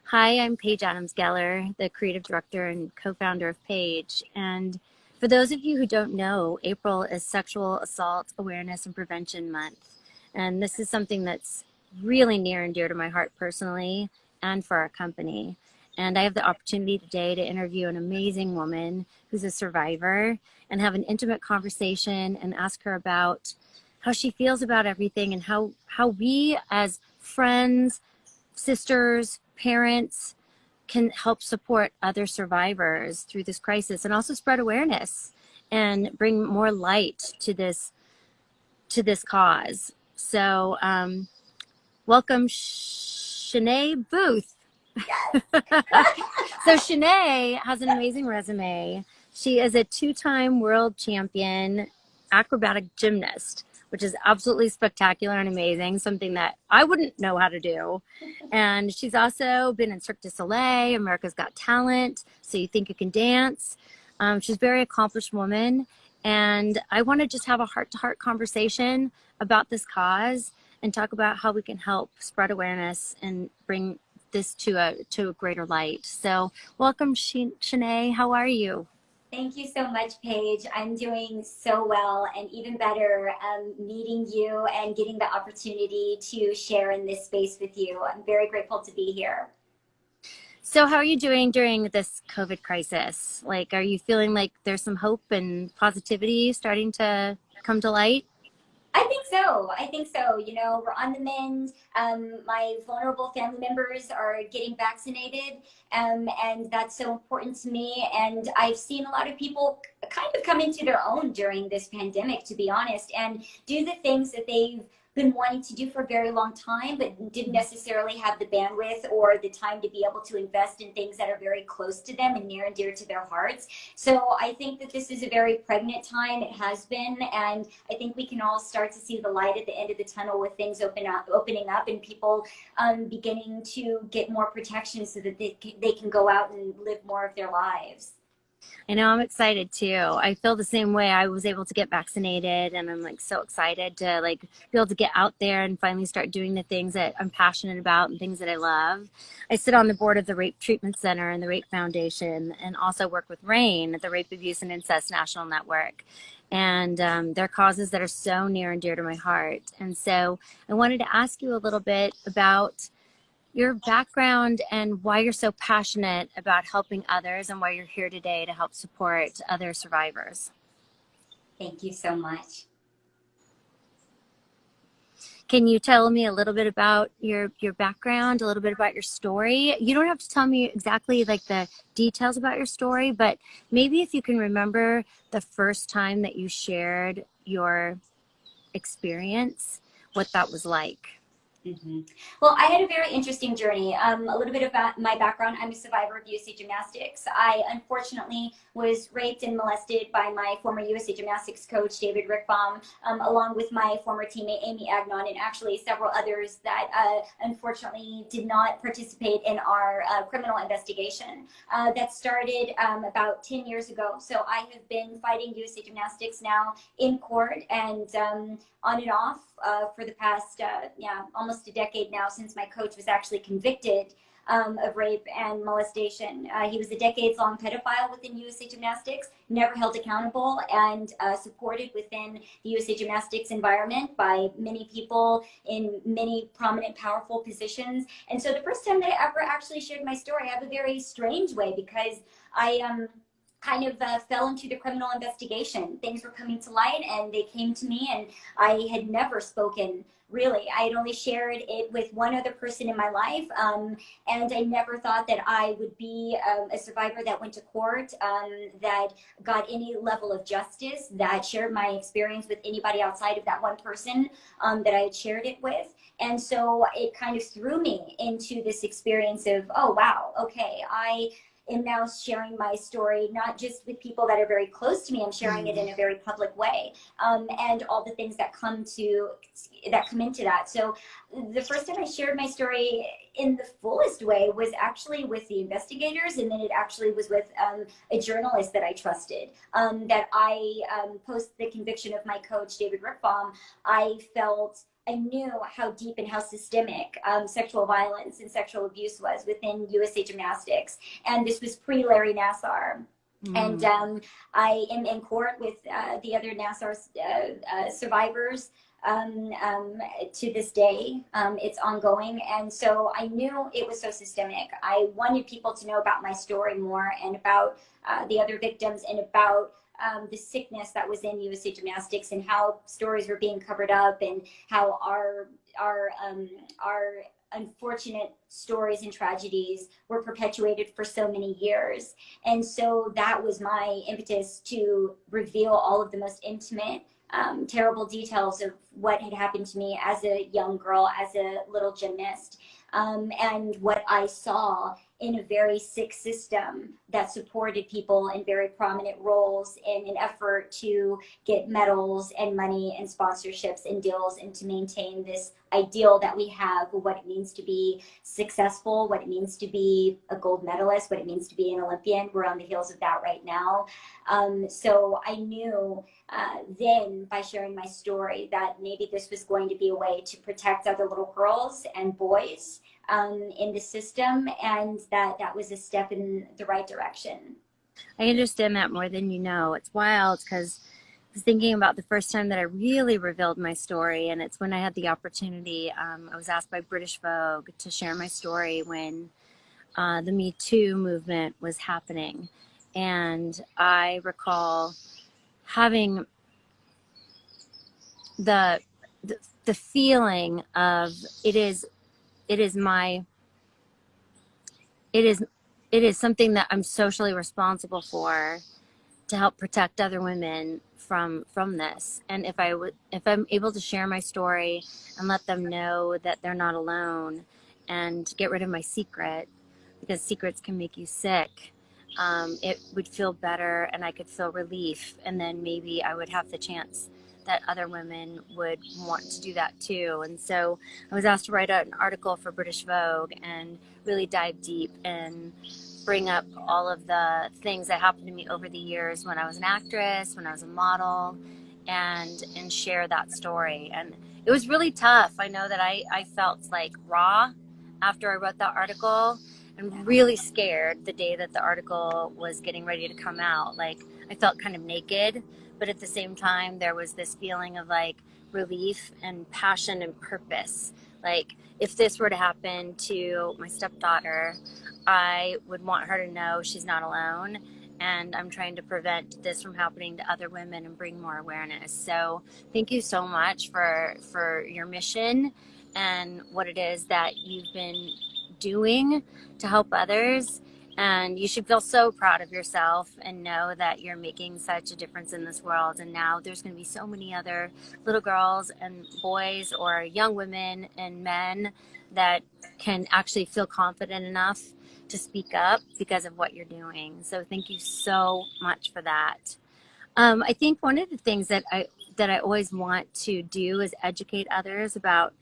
Hi, I'm Paige Adams-Geller, the creative director and co-founder of Paige. And for those of you who don't know, April is Sexual Assault Awareness and Prevention Month. And this is something that's really near and dear to my heart personally and for our company. And I have the opportunity today to interview an amazing woman who's a survivor and have an intimate conversation and ask her about how she feels about everything and how we as friends, sisters, parents can help support other survivors through this crisis and also spread awareness and bring more light to this cause. So welcome Shenea Booth. So Shenea has an amazing resume. She is a two-time world champion acrobatic gymnast, which is absolutely spectacular and amazing, something that I wouldn't know how to do. And she's also been in Cirque du Soleil, America's Got Talent, So You Think You Can Dance. She's a very accomplished woman. And I want to just have a heart-to-heart conversation about this cause and talk about how we can help spread awareness and bring this to a greater light. So welcome, Shenea. How are you? Thank you so much, Paige. I'm doing so well, and even better, meeting you and getting the opportunity to share in this space with you. I'm very grateful to be here. So how are you doing during this COVID crisis? Like, are you feeling like there's some hope and positivity starting to come to light? I think so. I think so. You know, we're on the mend. My vulnerable family members are getting vaccinated, and that's so important to me. And I've seen a lot of people kind of come into their own during this pandemic, to be honest, and do the things that they've been wanting to do for a very long time, but didn't necessarily have the bandwidth or the time to be able to invest in things that are very close to them and near and dear to their hearts. So I think that this is a very pregnant time. It has been, and I think we can all start to see the light at the end of the tunnel with things opening up and people beginning to get more protection so that they can go out and live more of their lives. I know, I'm excited too. I feel the same way. I was able to get vaccinated and I'm like so excited to like be able to get out there and finally start doing the things that I'm passionate about and things that I love. I sit on the board of the Rape Treatment Center and the Rape Foundation and also work with RAIN, the Rape, Abuse, and Incest National Network. And they're causes that are so near and dear to my heart. And so I wanted to ask you a little bit about your background and why you're so passionate about helping others and why you're here today to help support other survivors. Thank you so much. Can you tell me a little bit about your background, a little bit about your story? You don't have to tell me exactly like the details about your story, but maybe if you can remember the first time that you shared your experience, what that was like. Mm-hmm. Well, I had a very interesting journey. A little bit about my background. I'm a survivor of Usagymnastics. I unfortunately was raped and molested by my former USA Gymnastics coach, David Rickbaum, along with my former teammate, Amy Agnon, and actually several others that unfortunately did not participate in our criminal investigation. That started about 10 years ago. So I have been fighting USA Gymnastics now in court and on and off for the past, almost a decade now since my coach was actually convicted of rape and molestation. He was a decades-long pedophile within USA Gymnastics, never held accountable, and supported within the USA Gymnastics environment by many people in many prominent, powerful positions. And so the first time that I ever actually shared my story, I have a very strange way because I kind of fell into the criminal investigation. Things were coming to light and they came to me, and I had never spoken, really. I had only shared it with one other person in my life, and I never thought that I would be a survivor that went to court, that got any level of justice, that shared my experience with anybody outside of that one person that I had shared it with. And so it kind of threw me into this experience of, oh, wow, okay, I am now sharing my story, not just with people that are very close to me, I'm sharing it in a very public way, and all the things that come into that. So the first time I shared my story in the fullest way was actually with the investigators, and then it actually was with a journalist that I trusted, that I, post the conviction of my coach, David Rickbaum, I felt I knew how deep and how systemic sexual violence and sexual abuse was within USA Gymnastics. And this was pre-Larry Nassar. And I am in court with the other Nassar survivors to this day. It's ongoing. And so I knew it was so systemic. I wanted people to know about my story more, and about the other victims, and about the sickness that was in USA Gymnastics, and how stories were being covered up, and how our unfortunate stories and tragedies were perpetuated for so many years. And so that was my impetus to reveal all of the most intimate, terrible details of what had happened to me as a young girl, as a little gymnast, and what I saw in a very sick system that supported people in very prominent roles in an effort to get medals and money and sponsorships and deals, and to maintain this ideal that we have of what it means to be successful, what it means to be a gold medalist, what it means to be an Olympian. We're on the heels of that right now. So I knew then, by sharing my story, that maybe this was going to be a way to protect other little girls and boys in the system, and that was a step in the right direction. I understand that more than you know. It's wild, because I was thinking about the first time that I really revealed my story, and it's when I had the opportunity. I was asked by British Vogue to share my story when the metoo movement was happening. And I recall having the feeling of it is something that I'm socially responsible for, to help protect other women from this. And if I'm able to share my story and let them know that they're not alone, and get rid of my secret, because secrets can make you sick, it would feel better, and I could feel relief, and then maybe I would have the chance that other women would want to do that too. And so I was asked to write out an article for British Vogue and really dive deep and bring up all of the things that happened to me over the years when I was an actress, when I was a model, and share that story. And it was really tough. I know that I felt like raw after I wrote that article, and really scared the day that the article was getting ready to come out. Like, I felt kind of naked, but at the same time there was this feeling of like relief and passion and purpose. Like, if this were to happen to my stepdaughter, I would want her to know she's not alone, and I'm trying to prevent this from happening to other women and bring more awareness. So thank you so much for your mission and what it is that you've been doing to help others. And you should feel so proud of yourself and know that you're making such a difference in this world. And now there's going to be so many other little girls and boys, or young women and men, that can actually feel confident enough to speak up because of what you're doing. So thank you so much for that. I think one of the things that I always want to do is educate others about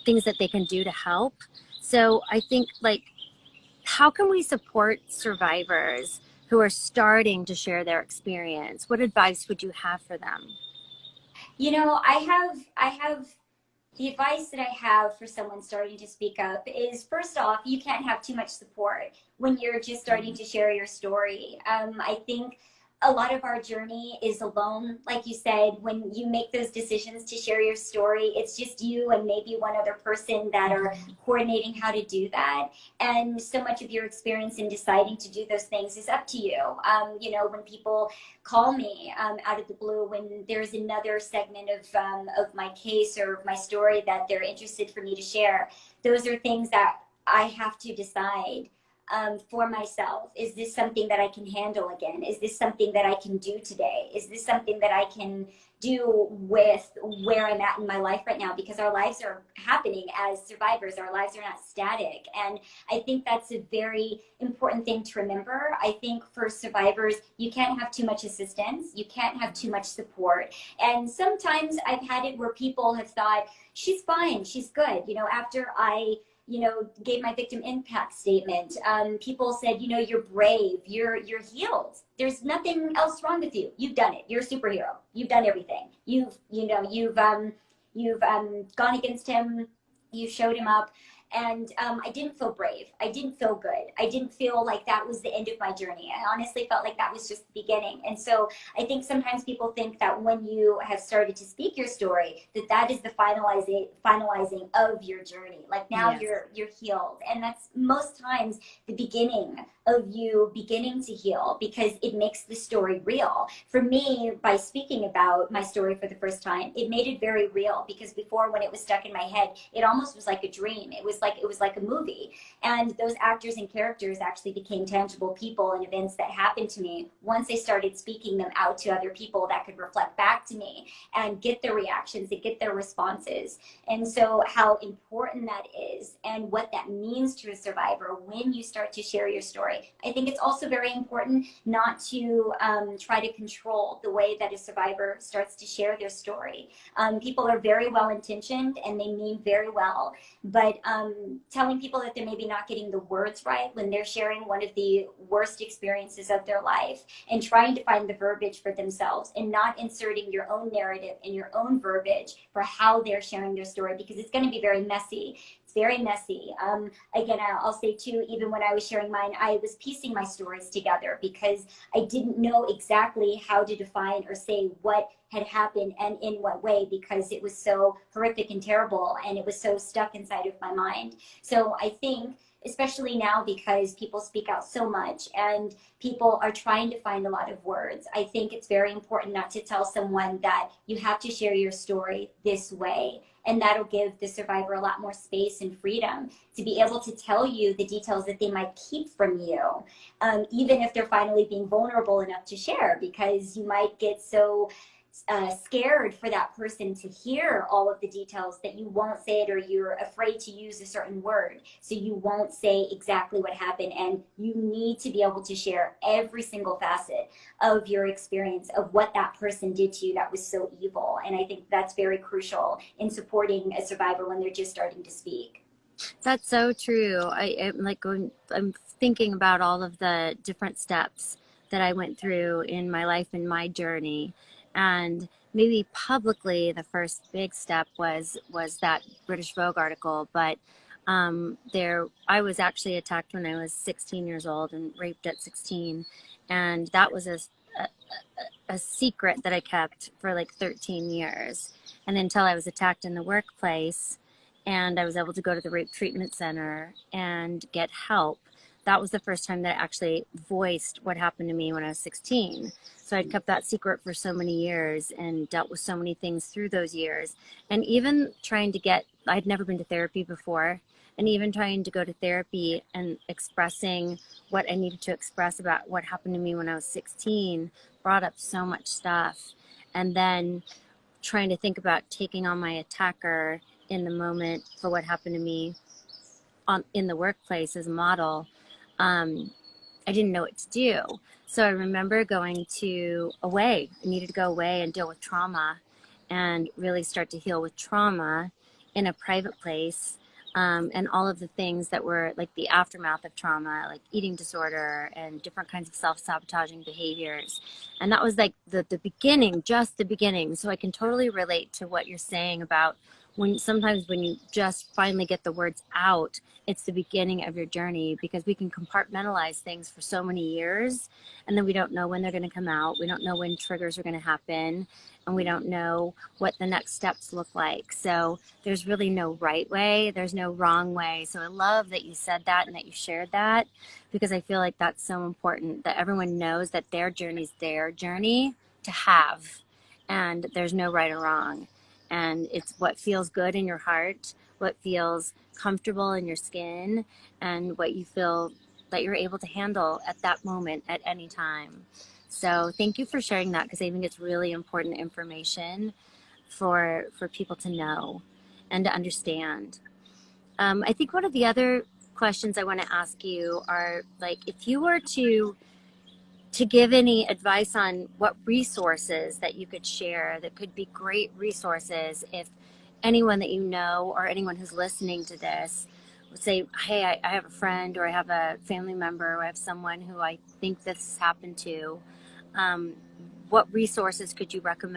things that they can do to help. So I think, like, how can we support survivors who are starting to share their experience? What advice would you have for them? You know, I have the advice that I have for someone starting to speak up is, first off, you can't have too much support when you're just starting to share your story. I think a lot of our journey is alone. Like you said, when you make those decisions to share your story, it's just you and maybe one other person that are coordinating how to do that. And so much of your experience in deciding to do those things is up to you. You know, when people call me out of the blue, when there's another segment of my case or my story that they're interested for me to share, those are things that I have to decide for myself. Is this something that I can handle again? Is this something that I can do today? Is this something that I can do with where I'm at in my life right now? Because our lives are happening as survivors. Our lives are not static. And I think that's a very important thing to remember. I think for survivors, you can't have too much assistance. You can't have too much support. And sometimes I've had it where people have thought, she's fine, she's good. You know, after I gave my victim impact statement, people said, you're brave, you're healed. There's nothing else wrong with you. You've done it. You're a superhero. You've done everything. You've you've gone against him, you showed him up. And I didn't feel brave. I didn't feel good. I didn't feel like that was the end of my journey. I honestly felt like that was just the beginning. And so I think sometimes people think that when you have started to speak your story, that that is the finalizing of your journey. Like now Yes. you're healed. And that's most times the beginning of you beginning to heal, because it makes the story real. For me, by speaking about my story for the first time, it made it very real, because before, when it was stuck in my head, it almost was like a dream. It was like a movie. And those actors and characters actually became tangible people and events that happened to me once I started speaking them out to other people that could reflect back to me and get their reactions and get their responses. And so how important that is and what that means to a survivor when you start to share your story. I think it's also very important not to try to control the way that a survivor starts to share their story. People are very well intentioned and they mean very well, but telling people that they're maybe not getting the words right when they're sharing one of the worst experiences of their life, and trying to find the verbiage for themselves and not inserting your own narrative and your own verbiage for how they're sharing their story, because it's going to be very messy. It's very messy. Again, I'll say too, even when I was sharing mine, I was piecing my stories together because I didn't know exactly how to define or say what had happened and in what way, because it was so horrific and terrible and it was so stuck inside of my mind. So I think, especially now, because people speak out so much and people are trying to find a lot of words, I think it's very important not to tell someone that you have to share your story this way. And that'll give the survivor a lot more space and freedom to be able to tell you the details that they might keep from you, even if they're finally being vulnerable enough to share, because you might get so scared for that person to hear all of the details that you won't say it, or you're afraid to use a certain word, so you won't say exactly what happened. And you need to be able to share every single facet of your experience of what that person did to you that was so evil. And I think that's very crucial in supporting a survivor when they're just starting to speak. That's so true. I'm thinking about all of the different steps that I went through in my life and my journey. And maybe publicly, the first big step was that British Vogue article. But I was actually attacked when I was 16 years old and raped at 16. And that was a secret that I kept for like 13 years. And until I was attacked in the workplace, and I was able to go to the rape treatment center and get help. That was the first time that I actually voiced what happened to me when I was 16. So I'd kept that secret for so many years and dealt with so many things through those years. And even I'd never been to therapy before, and even trying to go to therapy and expressing what I needed to express about what happened to me when I was 16 brought up so much stuff. And then trying to think about taking on my attacker in the moment for what happened to me in the workplace as a model, I didn't know what to do. So I remember going away. I needed to go away and deal with trauma and really start to heal with trauma in a private place. And all of the things that were like the aftermath of trauma, like eating disorder and different kinds of self-sabotaging behaviors. And that was like the beginning, just the beginning. So I can totally relate to what you're saying about sometimes when you just finally get the words out, it's the beginning of your journey, because we can compartmentalize things for so many years, and then we don't know when they're going to come out. We don't know when triggers are going to happen, and we don't know what the next steps look like. So there's really no right way. There's no wrong way. So I love that you said that and that you shared that, because I feel like that's so important, that everyone knows that their journey is their journey to have, and there's no right or wrong. And it's what feels good in your heart, what feels comfortable in your skin, and what you feel that you're able to handle at that moment at any time. So thank you for sharing that, because I think it's really important information for people to know and to understand. I think one of the other questions I want to ask you are, like, if you were to give any advice on what resources that you could share that could be great resources, if anyone that you know or anyone who's listening to this would say, hey, I have a friend, or I have a family member, or I have someone who I think this has happened to, what resources could you recommend